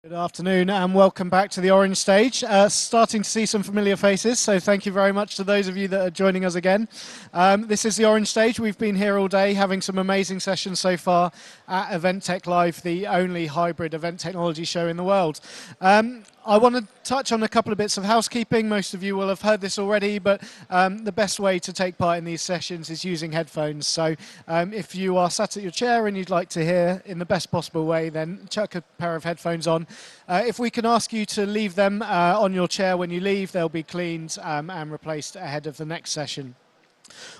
Good afternoon and welcome back to the Orange Stage. Starting to see some familiar faces, so thank you very much to those of you that are joining us again. This is the Orange Stage. We've been here all day having some amazing sessions so far at Event Tech Live, the only hybrid event technology show in the world. I want to touch on a couple of bits of housekeeping. Most of you will have heard this already, but the best way to take part in these sessions is using headphones. So if you are sat at your chair and you'd like to hear in the best possible way, then chuck a pair of headphones on. If we can ask you to leave them on your chair when you leave, they'll be cleaned and replaced ahead of the next session.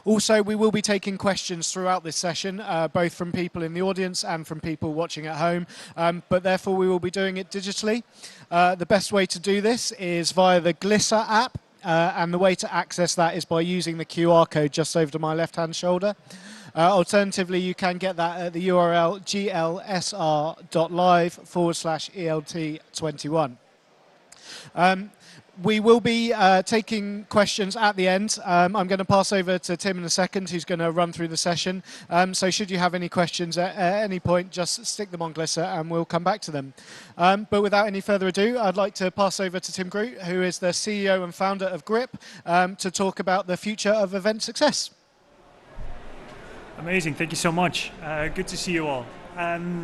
Also, we will be taking questions throughout this session, both from people in the audience and from people watching at home, but therefore we will be doing it digitally. The best way to do this is via the Glisser app, and the way to access that is by using the QR code just over to my left-hand shoulder. Alternatively, you can get that at the URL glsr.live/ELT21. We will be taking questions at the end. I'm going to pass over to Tim in a second, who's going to run through the session. So should you have any questions at any point, just stick them on Glisser and we'll come back to them. But without any further ado, I'd like to pass over to Tim Groot, who is the CEO and founder of Grip, to talk about the future of event success. Amazing, thank you so much. Good to see you all.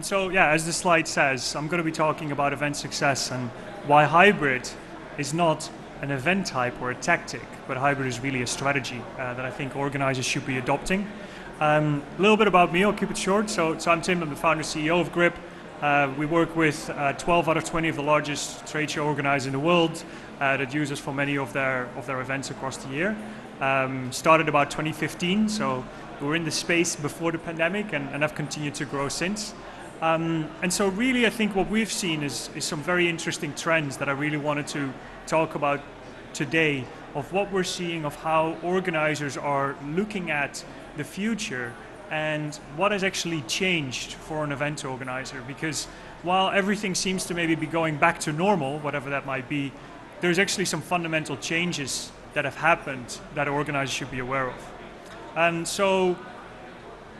So yeah, as the slide says, I'm going to be talking about event success and why hybrid is not an event type or a tactic, but hybrid is really a strategy that I think organizers should be adopting. A little bit about me, I'll keep it short. So I'm Tim, I'm the founder and CEO of Grip. We work with 12 out of 20 of the largest trade show organizers in the world that use us for many of their events across the year. Started about 2015, so we were in the space before the pandemic and have continued to grow since. And so really I think what we've seen is some very interesting trends that I really wanted to talk about today, of what we're seeing of how organizers are looking at the future and what has actually changed for an event organizer. Because while everything seems to maybe be going back to normal, whatever that might be, there's actually some fundamental changes that have happened that organizers should be aware of. And so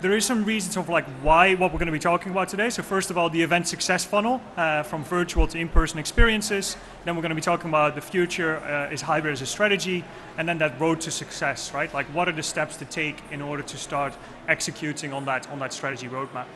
there is some reasons of what we're going to be talking about today. So first of all, the event success funnel, from virtual to in-person experiences. Then we're going to be talking about the future is hybrid as a strategy, and then that road to success, right? Like what are the steps to take in order to start executing on that strategy roadmap.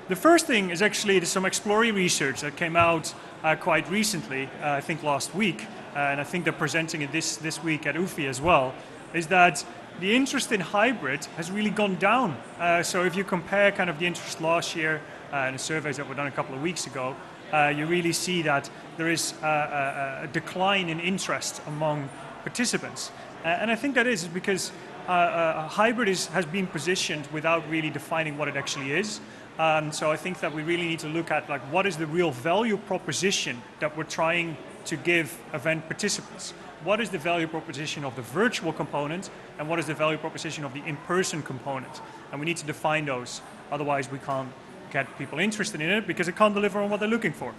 The first thing is actually there's some exploratory research that came out quite recently, I think last week, and I think they're presenting it this week at UFI as well, is that the interest in hybrid has really gone down. So if you compare kind of the interest last year and the surveys that were done a couple of weeks ago, you really see that there is a decline in interest among participants. And I think that is because hybrid has been positioned without really defining what it actually is. So I think that we really need to look at what is the real value proposition that we're trying to give event participants. What is the value proposition of the virtual component, and what is the value proposition of the in-person component? And we need to define those, otherwise we can't get people interested in it because it can't deliver on what they're looking for.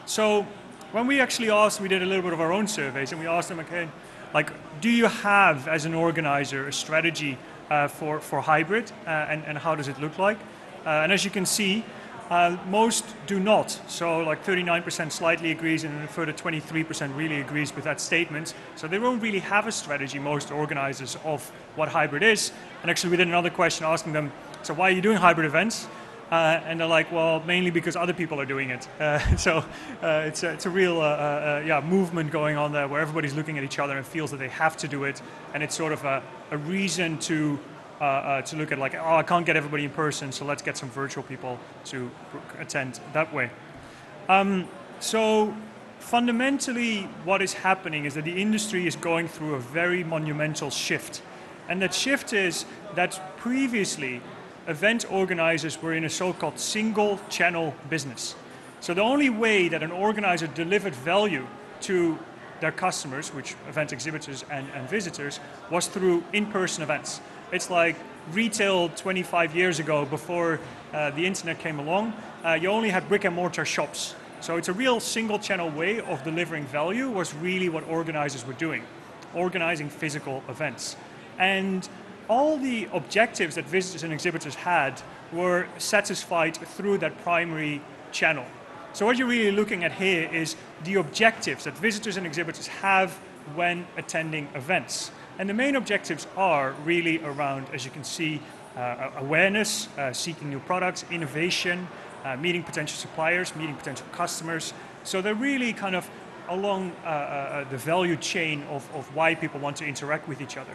So when we actually asked, we did a little bit of our own surveys, and we asked them, okay, do you have, as an organizer, a strategy for hybrid, and how does it look like? And as you can see, most do not. So 39% slightly agrees, and a further 23% really agrees with that statement. So they don't really have a strategy, most organizers, of what hybrid is. And actually we did another question asking them, so why are you doing hybrid events? And they're like, well, mainly because other people are doing it. So it's a real movement going on there where everybody's looking at each other and feels that they have to do it. And it's sort of a reason to look at I can't get everybody in person, so let's get some virtual people to attend that way. So fundamentally what is happening is that the industry is going through a very monumental shift. And that shift is that previously event organizers were in a so-called single channel business. So the only way that an organizer delivered value to their customers, which event exhibitors and visitors, was through in-person events. It's like retail 25 years ago, before the internet came along, you only had brick and mortar shops. So it's a real single channel way of delivering value was really what organizers were doing, organizing physical events. And all the objectives that visitors and exhibitors had were satisfied through that primary channel. So what you're really looking at here is the objectives that visitors and exhibitors have when attending events. And the main objectives are really around, as you can see, awareness, seeking new products, innovation, meeting potential suppliers, meeting potential customers. So they're really kind of along the value chain of why people want to interact with each other.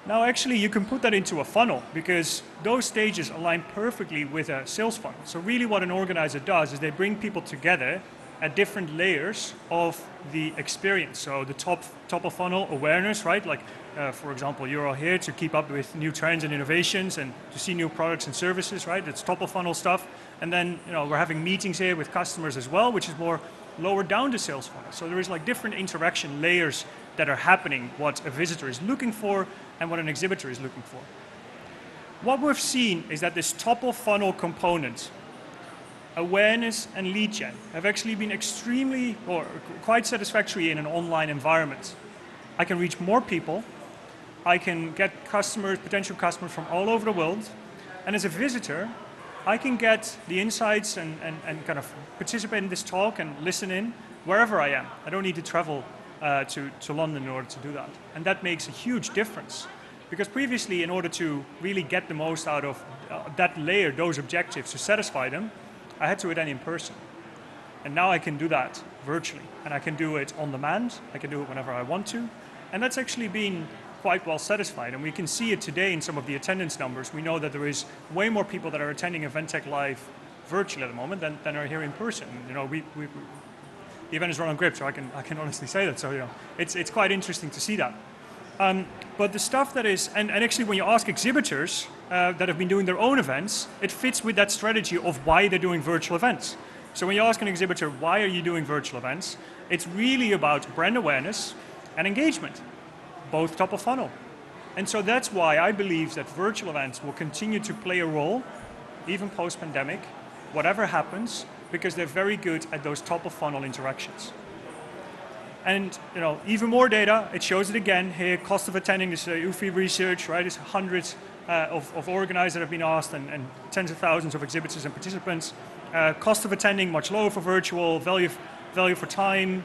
Now actually you can put that into a funnel because those stages align perfectly with a sales funnel. So really what an organizer does is they bring people together at different layers of the experience. So the top of funnel awareness, right? Like for example, you're all here to keep up with new trends and innovations and to see new products and services, right? It's top of funnel stuff. And then we're having meetings here with customers as well, which is more lower down the sales funnel. So there is like different interaction layers that are happening, what a visitor is looking for and what an exhibitor is looking for. What we've seen is that this top of funnel component, awareness and lead gen, have actually been extremely or quite satisfactory in an online environment. I can reach more people, I can get customers, potential customers from all over the world, and as a visitor, I can get the insights and kind of participate in this talk and listen in wherever I am. I don't need to travel to London in order to do that. And that makes a huge difference. Because previously, in order to really get the most out of that layer, those objectives, to satisfy them, I had to attend in person. And now I can do that virtually. And I can do it on demand, I can do it whenever I want to. And that's actually been quite well satisfied. And we can see it today in some of the attendance numbers. We know that there is way more people that are attending EventTech Live virtually at the moment than are here in person. The event is run on Grip, so I can honestly say that. So it's quite interesting to see that. But the stuff that is, and actually when you ask exhibitors that have been doing their own events, it fits with that strategy of why they're doing virtual events. So when you ask an exhibitor, why are you doing virtual events? It's really about brand awareness and engagement, both top of funnel. And so that's why I believe that virtual events will continue to play a role, even post-pandemic, whatever happens, because they're very good at those top of funnel interactions. And even more data, it shows it again here, cost of attending this UFI research, right? It's hundreds of organizers that have been asked and tens of thousands of exhibitors and participants. Cost of attending much lower for virtual, value for time,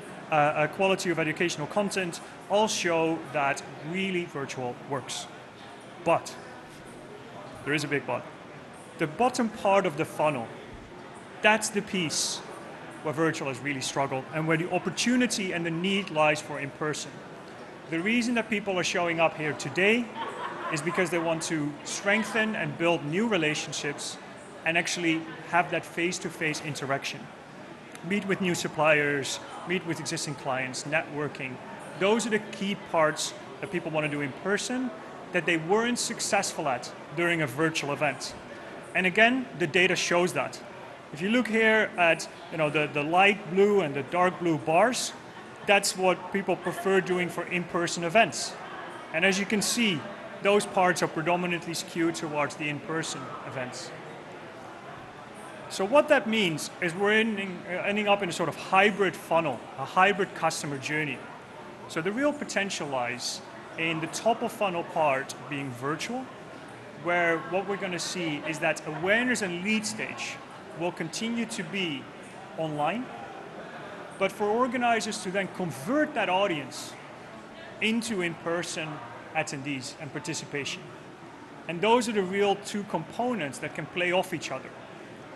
quality of educational content, all show that really virtual works. But, there is a big but. The bottom part of the funnel, that's the piece where virtual has really struggled and where the opportunity and the need lies for in-person. The reason that people are showing up here today is because they want to strengthen and build new relationships and actually have that face-to-face interaction. Meet with new suppliers, meet with existing clients, networking. Those are the key parts that people want to do in person that they weren't successful at during a virtual event. And again, the data shows that. If you look here at the light blue and the dark blue bars, that's what people prefer doing for in-person events. And as you can see, those parts are predominantly skewed towards the in-person events. So what that means is we're ending up in a sort of hybrid funnel, a hybrid customer journey. So the real potential lies in the top of funnel part being virtual, where what we're going to see is that awareness and lead stage will continue to be online, but for organizers to then convert that audience into in-person attendees and participation. And those are the real two components that can play off each other.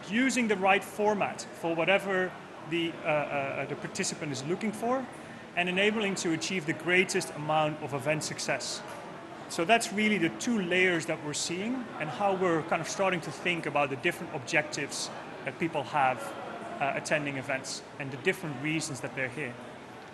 Using the right format for whatever the participant is looking for and enabling to achieve the greatest amount of event success. So that's really the two layers that we're seeing and how we're kind of starting to think about the different objectives that people have attending events and the different reasons that they're here.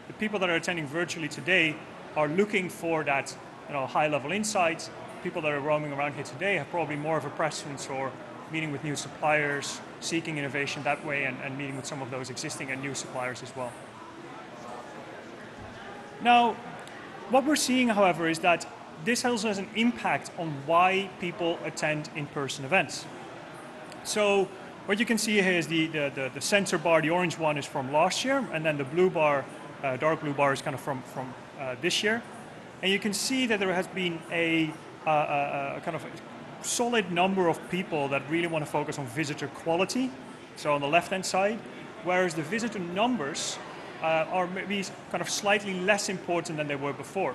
The people that are attending virtually today are looking for that high-level insight. People that are roaming around here today have probably more of a preference for meeting with new suppliers, seeking innovation that way, and meeting with some of those existing and new suppliers as well. Now, what we're seeing, however, is that this also has an impact on why people attend in-person events. So what you can see here is the center bar, the orange one is from last year, and then the blue bar, dark blue bar is kind of from this year. And you can see that there has been a kind of a solid number of people that really want to focus on visitor quality so on the left-hand side, whereas the visitor numbers are maybe kind of slightly less important than they were before.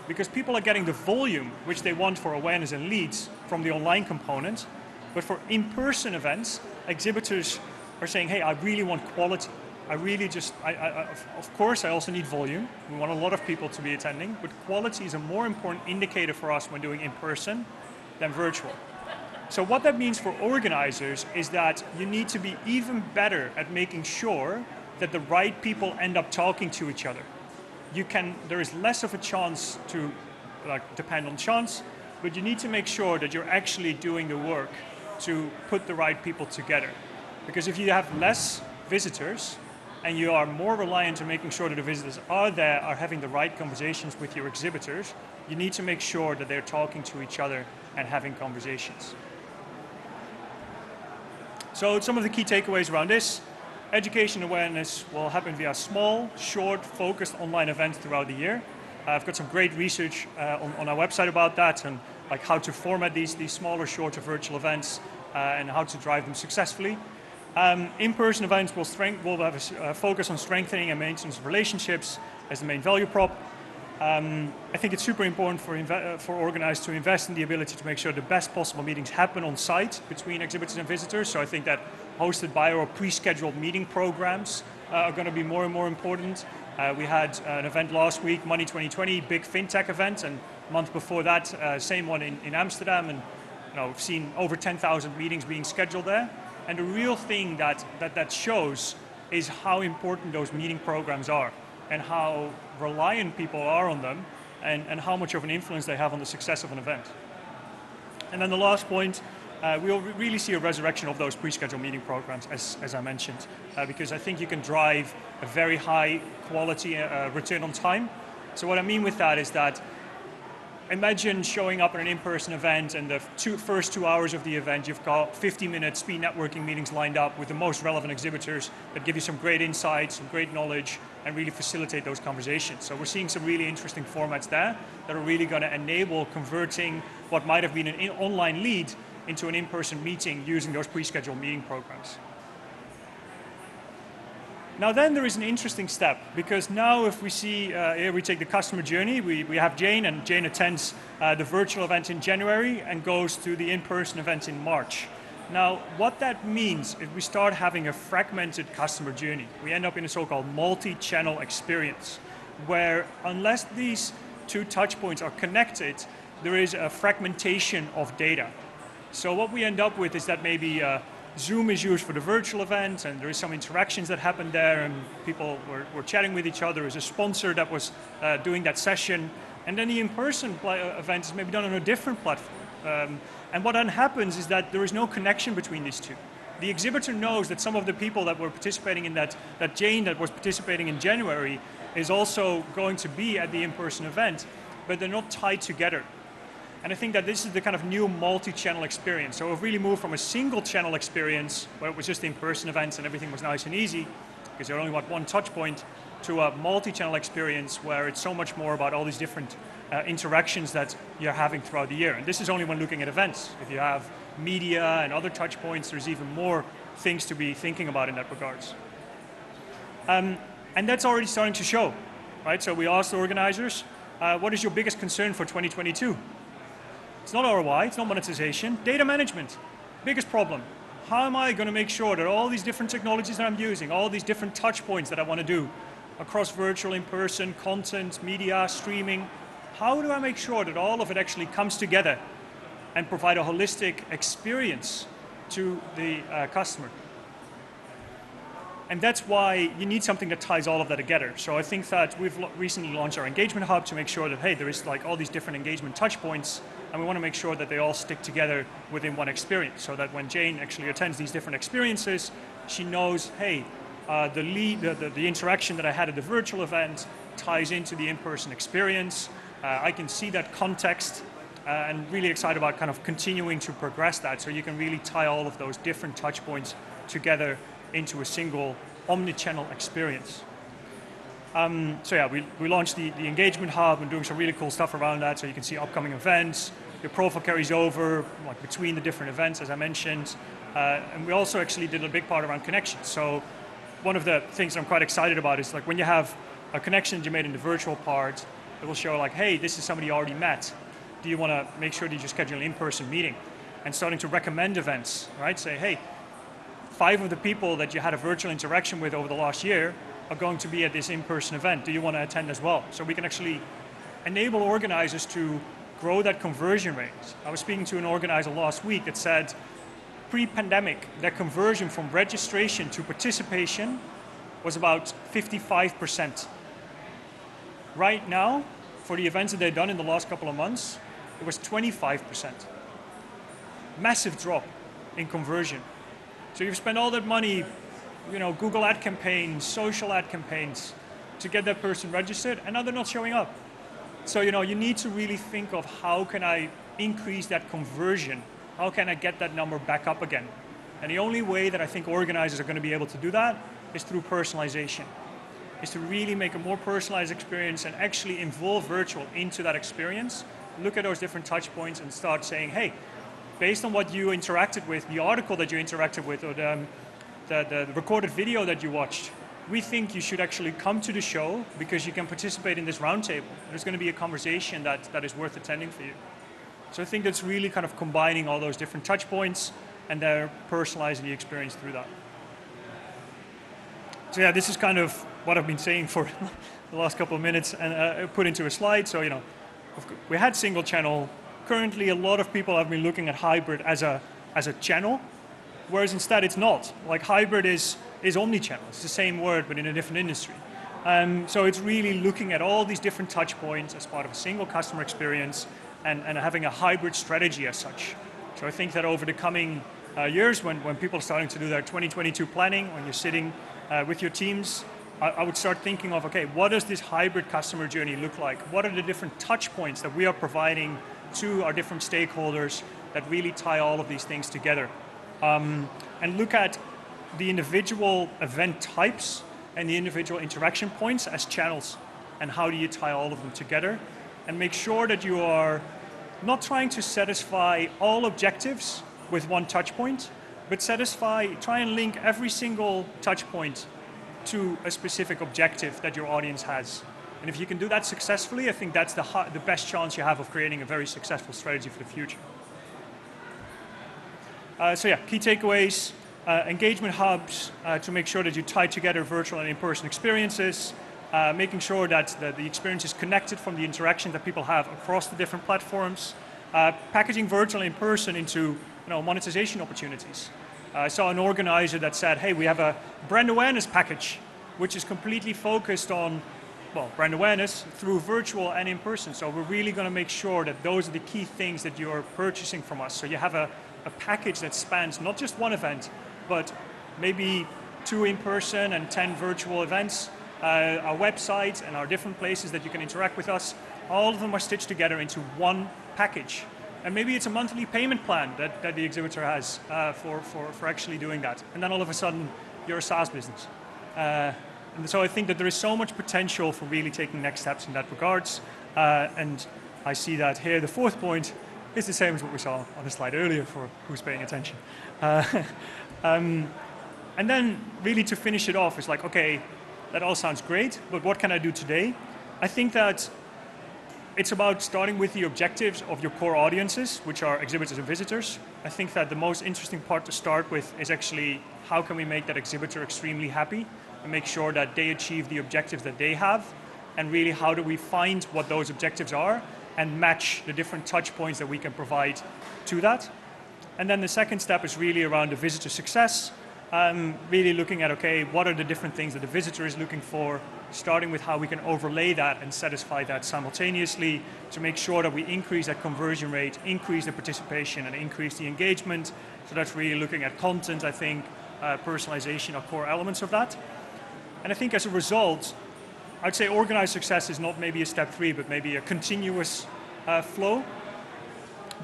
Because people are getting the volume which they want for awareness and leads from the online component, but for in-person events, exhibitors are saying, hey, I really want quality. I really just, of course I also need volume. We want a lot of people to be attending, but quality is a more important indicator for us when doing in-person than virtual. So what that means for organizers is that you need to be even better at making sure that the right people end up talking to each other. There is less of a chance to depend on chance, but you need to make sure that you're actually doing the work to put the right people together. Because if you have less visitors and you are more reliant on making sure that the visitors are there, are having the right conversations with your exhibitors, you need to make sure that they're talking to each other and having conversations. So some of the key takeaways around this: education awareness will happen via small, short, focused online events throughout the year. I've got some great research on our website about that, and like how to format these smaller, shorter virtual events and how to drive them successfully. In-person events will have a focus on strengthening and maintenance of relationships as the main value prop. I think it's super important for organizers to invest in the ability to make sure the best possible meetings happen on site between exhibitors and visitors. So I think that hosted by or pre-scheduled meeting programs are going to be more and more important. We had an event last week, Money 2020, big fintech event, and a month before that, same one in Amsterdam, and we've seen over 10,000 meetings being scheduled there. And the real thing that shows is how important those meeting programs are, and how reliant people are on them, and how much of an influence they have on the success of an event. And then the last point, we'll really see a resurrection of those pre-scheduled meeting programs, as I mentioned, because I think you can drive a very high quality return on time. So what I mean with that is that imagine showing up at an in-person event, and the first 2 hours of the event, you've got 50-minute speed networking meetings lined up with the most relevant exhibitors that give you some great insights, some great knowledge, and really facilitate those conversations. So we're seeing some really interesting formats there that are really going to enable converting what might have been an online lead into an in-person meeting using those pre-scheduled meeting programs. Now then there is an interesting step, because now if we see, here we take the customer journey, we have Jane, and Jane attends the virtual event in January and goes to the in-person event in March. Now what that means is we start having a fragmented customer journey. We end up in a so-called multi-channel experience, where unless these two touch points are connected, there is a fragmentation of data. So what we end up with is that maybe Zoom is used for the virtual event, and there is some interactions that happen there, and people were chatting with each other. There's a sponsor that was doing that session, and then the in-person event is maybe done on a different platform. And what then happens is that there is no connection between these two. The exhibitor knows that some of the people that were participating in that Jane that was participating in January is also going to be at the in-person event, but they're not tied together. And I think that this is the kind of new multi-channel experience. So we've really moved from a single channel experience where it was just in-person events and everything was nice and easy, because you only want one touch point, to a multi-channel experience where it's so much more about all these different interactions that you're having throughout the year. And this is only when looking at events. If you have media and other touch points, there's even more things to be thinking about in that regards. And that's already starting to show, right? So we asked the organizers, what is your biggest concern for 2022? It's not ROI, it's not monetization, data management. Biggest problem. How am I going to make sure that all these different technologies that I'm using, all these different touch points that I want to do across virtual, in-person, content, media, streaming, how do I make sure that all of it actually comes together and provide a holistic experience to the customer? And that's why you need something that ties all of that together. So I think that we've recently launched our engagement hub to make sure that, hey, there is like all these different engagement touch points, and we want to make sure that they all stick together within one experience, so that when Jane actually attends these different experiences, she knows, hey, the interaction that I had at the virtual event ties into the in-person experience. I can see that context, and really excited about kind of continuing to progress that, so you can really tie all of those different touch points together into a single omni-channel experience. So yeah, we launched the engagement hub and doing some really cool stuff around that, so you can see upcoming events, your profile carries over like between the different events, as I mentioned. And we also actually did a big part around connections. So one of the things I'm quite excited about is like when you have a connection that you made in the virtual part, it will show like, hey, this is somebody you already met. Do you want to make sure that you schedule an in-person meeting? And starting to recommend events, right? Say, hey, 5 of the people that you had a virtual interaction with over the last year are going to be at this in-person event. Do you want to attend as well? So we can actually enable organizers to grow that conversion rate. I was speaking to an organizer last week that said, pre-pandemic, their conversion from registration to participation was about 55%. Right now, for the events that they've done in the last couple of months, it was 25%. Massive drop in conversion. So you've spent all that money, Google ad campaigns, social ad campaigns, to get that person registered, and now they're not showing up. So you need to really think of how can I increase that conversion? How can I get that number back up again? And the only way that I think organizers are going to be able to do that is through personalization. Is to really make a more personalized experience and actually involve virtual into that experience. Look at those different touch points and start saying, hey, based on what you interacted with, the article that you interacted with, or the recorded video that you watched, we think you should actually come to the show because you can participate in this roundtable. There's going to be a conversation that is worth attending for you. So I think that's really kind of combining all those different touch points and they're personalizing the experience through that. So yeah, this is kind of what I've been saying for the last couple of minutes and put into a slide. So we had single channel. Currently, a lot of people have been looking at hybrid as a channel, whereas instead it's not. Like hybrid is omni-channel. It's the same word, but in a different industry. So it's really looking at all these different touch points as part of a single customer experience and having a hybrid strategy as such. So I think that over the coming years, when people are starting to do their 2022 planning, when you're sitting with your teams, I would start thinking of, okay, what does this hybrid customer journey look like? What are the different touch points that we are providing to our different stakeholders that really tie all of these things together? And look at the individual event types and the individual interaction points as channels, and how do you tie all of them together, and make sure that you are not trying to satisfy all objectives with one touch point, but try and link every single touch point to a specific objective that your audience has. And if you can do that successfully, I think that's the best chance you have of creating a very successful strategy for the future. So yeah, key takeaways, engagement hubs to make sure that you tie together virtual and in-person experiences, making sure that the experience is connected from the interaction that people have across the different platforms, packaging virtual and in-person into monetization opportunities. I saw an organizer that said, hey, we have a brand awareness package, which is completely focused on brand awareness through virtual and in person. So we're really going to make sure that those are the key things that you're purchasing from us. So you have a package that spans not just one event, but maybe 2 in person and 10 virtual events, our website and our different places that you can interact with us. All of them are stitched together into one package. And maybe it's a monthly payment plan that the exhibitor has for actually doing that. And then all of a sudden, you're a SaaS business. And so I think that there is so much potential for really taking next steps in that regards. And I see that here. The 4th point is the same as what we saw on the slide earlier for who's paying attention. And then really to finish it off, it's like, okay, that all sounds great, but what can I do today? I think that it's about starting with the objectives of your core audiences, which are exhibitors and visitors. I think that the most interesting part to start with is actually how can we make that exhibitor extremely happy and make sure that they achieve the objectives that they have, and really how do we find what those objectives are and match the different touch points that we can provide to that. And then the second step is really around the visitor success, really looking at, okay, what are the different things that the visitor is looking for, starting with how we can overlay that and satisfy that simultaneously to make sure that we increase that conversion rate, increase the participation, and increase the engagement. So that's really looking at content, I think, personalization are core elements of that. And I think as a result, I'd say organized success is not maybe a step 3, but maybe a continuous flow,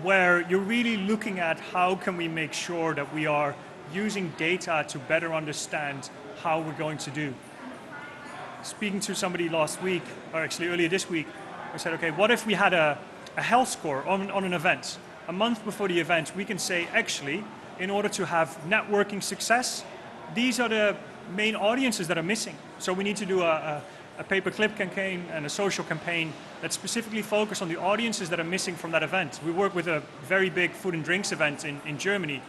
where you're really looking at how can we make sure that we are using data to better understand how we're going to do. Speaking to somebody last week, or actually earlier this week, I said, okay, what if we had a a health score on an event. A month before the event, we can say, actually, in order to have networking success, these are the main audiences that are missing. So we need to do a pay-per-click campaign and a social campaign that specifically focus on the audiences that are missing from that event. We work with a very big food and drinks event in Germany,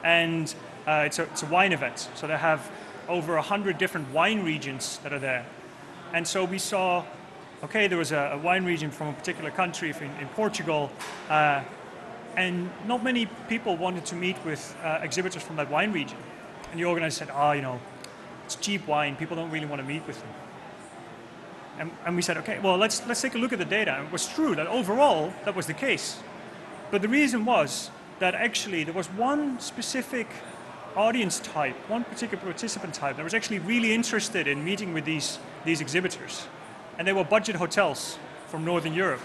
and it's a wine event. So they have over 100 different wine regions that are there. And so we saw, okay, there was a wine region from a particular country in Portugal, and not many people wanted to meet with exhibitors from that wine region. And the organizer said, oh, it's cheap wine, people don't really want to meet with them. And we said, okay, well, let's take a look at the data. And it was true that overall, that was the case. But the reason was that actually there was one specific audience type, one particular participant type that was actually really interested in meeting with these exhibitors. And they were budget hotels from Northern Europe.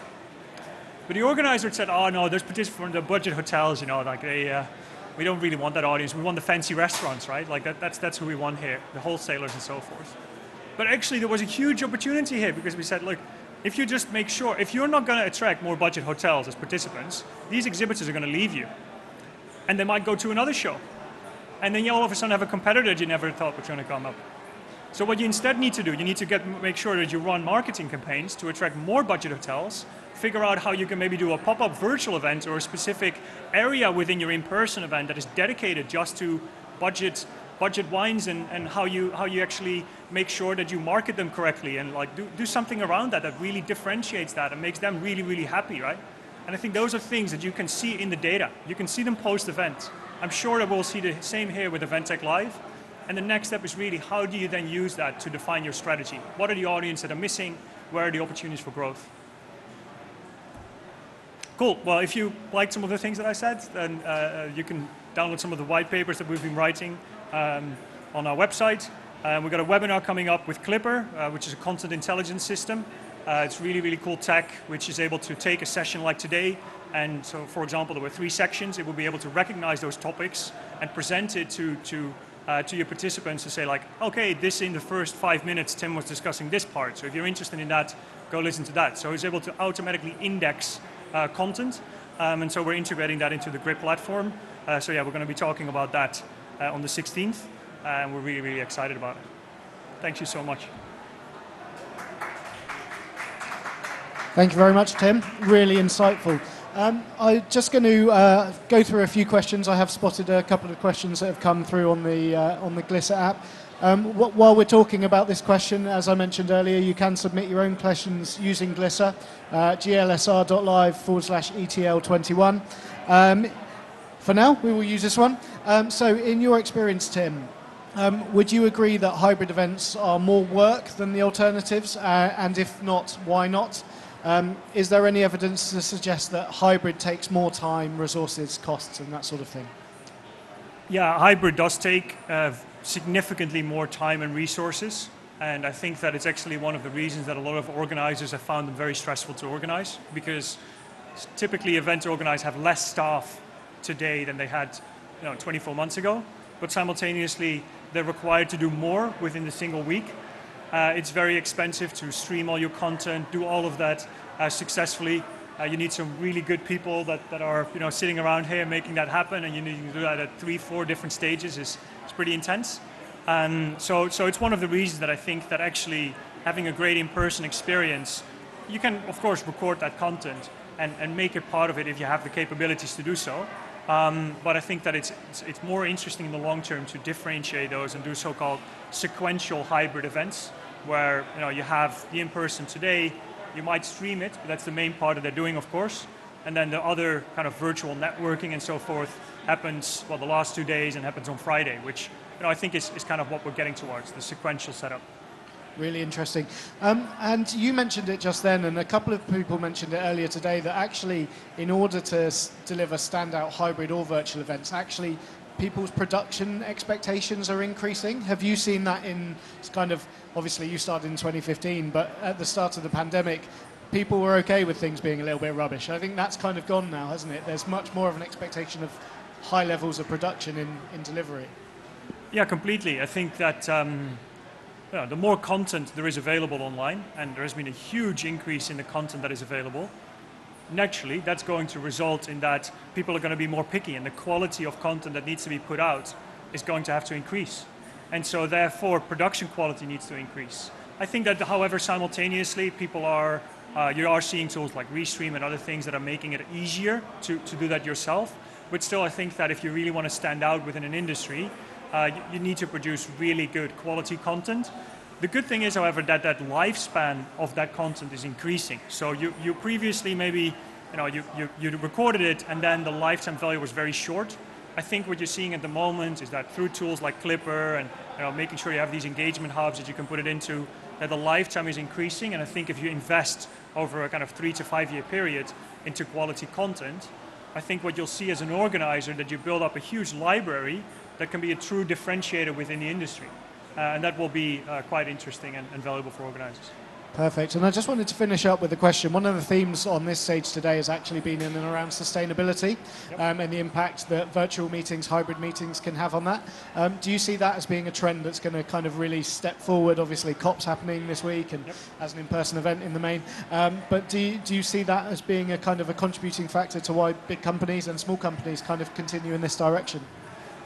But the organizer said, oh no, those participants from the budget hotels, like we don't really want that audience. We want the fancy restaurants, right? Like that's who we want here, the wholesalers and so forth. But actually there was a huge opportunity here because we said, look, if you just make sure, if you're not going to attract more budget hotels as participants, these exhibitors are going to leave you. And they might go to another show. And then you all of a sudden have a competitor that you never thought was going to come up. So what you instead need to do, you need to make sure that you run marketing campaigns to attract more budget hotels, figure out how you can maybe do a pop-up virtual event or a specific area within your in-person event that is dedicated just to budget wines and how you actually make sure that you market them correctly and like do something around that really differentiates that and makes them really, really happy, right? And I think those are things that you can see in the data. You can see them post-event. I'm sure that we'll see the same here with EventTech Live. And the next step is really how do you then use that to define your strategy? What are the audiences that are missing? Where are the opportunities for growth? Cool. Well, if you liked some of the things that I said, then you can download some of the white papers that we've been writing on our website. We've got a webinar coming up with Clipper, which is a content intelligence system. It's really, really cool tech, which is able to take a session like today. And so, for example, there were 3 sections. It will be able to recognize those topics and present it to your participants to say like, okay, this in the first 5 minutes, Tim was discussing this part. So if you're interested in that, go listen to that. So it's able to automatically index content. And so we're integrating that into the Grid platform. So yeah, we're going to be talking about that on the 16th. And we're really, really excited about it. Thank you so much. Thank you very much, Tim. Really insightful. I'm just going to go through a few questions. I have spotted a couple of questions that have come through on the Glisser app. While we're talking about this question, as I mentioned earlier, you can submit your own questions using Glisser, glsr.live/ETL21. For now, we will use this one. So in your experience, Tim, would you agree that hybrid events are more work than the alternatives? And if not, why not? Is there any evidence to suggest that hybrid takes more time, resources, costs, and that sort of thing? Yeah, hybrid does take significantly more time and resources. And I think that it's actually one of the reasons that a lot of organizers have found them very stressful to organize, because typically event organizers have less staff today than they had 24 months ago. But simultaneously, they're required to do more within the single week. It's very expensive to stream all your content, do all of that successfully. You need some really good people that are sitting around here making that happen, and you need to do that at 3-4 different stages. It's pretty intense. So it's one of the reasons that I think that actually having a great in-person experience, you can of course record that content and make it part of it if you have the capabilities to do so. But I think that it's more interesting in the long term to differentiate those and do so-called sequential hybrid events, where you have the in-person today, you might stream it, but that's the main part that they're doing, of course. And then the other kind of virtual networking and so forth happens, well, the last 2 days and happens on Friday, which I think is kind of what we're getting towards, the sequential setup. Really interesting. And you mentioned it just then, and a couple of people mentioned it earlier today, that actually in order to deliver standout hybrid or virtual events, actually people's production expectations are increasing. Have you seen that in kind of, obviously you started in 2015, but at the start of the pandemic, people were okay with things being a little bit rubbish. I think that's kind of gone now, hasn't it? There's much more of an expectation of high levels of production in delivery. Yeah, completely. I think that the more content there is available online, and there has been a huge increase in the content that is available, naturally that's going to result in that people are going to be more picky, and the quality of content that needs to be put out is going to have to increase. And so therefore production quality needs to increase. I think that, however, simultaneously people are, you are seeing tools like Restream and other things that are making it easier to do that yourself. But still, I think that if you really want to stand out within an industry, you need to produce really good quality content. The good thing is, however, that that lifespan of that content is increasing. So you previously maybe, you recorded it and then the lifetime value was very short. I think what you're seeing at the moment is that through tools like Clipper and making sure you have these engagement hubs that you can put it into, that the lifetime is increasing. And I think if you invest over a kind of 3 to 5 year period into quality content, I think what you'll see as an organizer, that you build up a huge library that can be a true differentiator within the industry. And that will be quite interesting and valuable for organizers. Perfect. And I just wanted to finish up with a question. One of the themes on this stage today has actually been in and around sustainability. Yep. And the impact that virtual meetings, hybrid meetings can have on that. Do you see that as being a trend that's going to kind of really step forward? Obviously, COP's happening this week and Yep. as an in-person event in the main. But do you see that as being a kind of a contributing factor to why big companies and small companies kind of continue in this direction?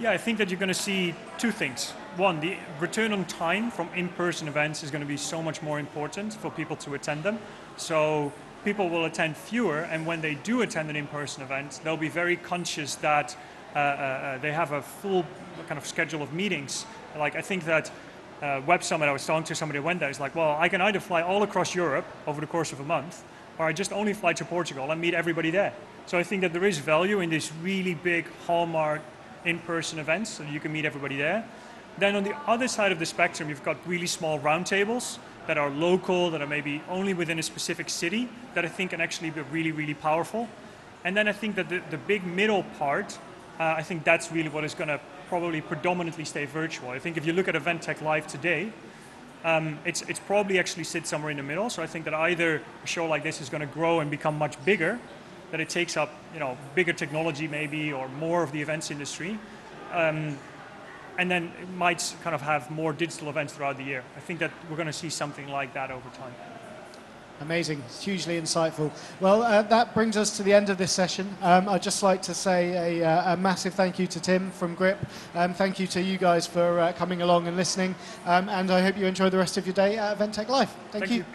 Yeah, I think that you're going to see two things. One, the return on time from in-person events is going to be so much more important for people to attend them. So people will attend fewer, and when they do attend an in-person event, they'll be very conscious that they have a full kind of schedule of meetings. Like, I think that Web Summit, I was talking to somebody who went there, it's like, well, I can either fly all across Europe over the course of a month, or I just only fly to Portugal and meet everybody there. So I think that there is value in this really big hallmark in-person events, so you can meet everybody there. Then on the other side of the spectrum, you've got really small roundtables that are local, that are maybe only within a specific city, that I think can actually be really, really powerful. And then I think that the big middle part, I think that's really what is going to probably predominantly stay virtual. I think if you look at Event Tech Live today, it's probably actually sits somewhere in the middle. So I think that either a show like this is going to grow and become much bigger, that it takes up bigger technology maybe, or more of the events industry, and then it might kind of have more digital events throughout the year. I think that we're going to see something like that over time. Amazing, it's hugely insightful. Well, that brings us to the end of this session. I'd just like to say a massive thank you to Tim from Grip. Thank you to you guys for coming along and listening. And I hope you enjoy the rest of your day at Event Tech Live. Thank you.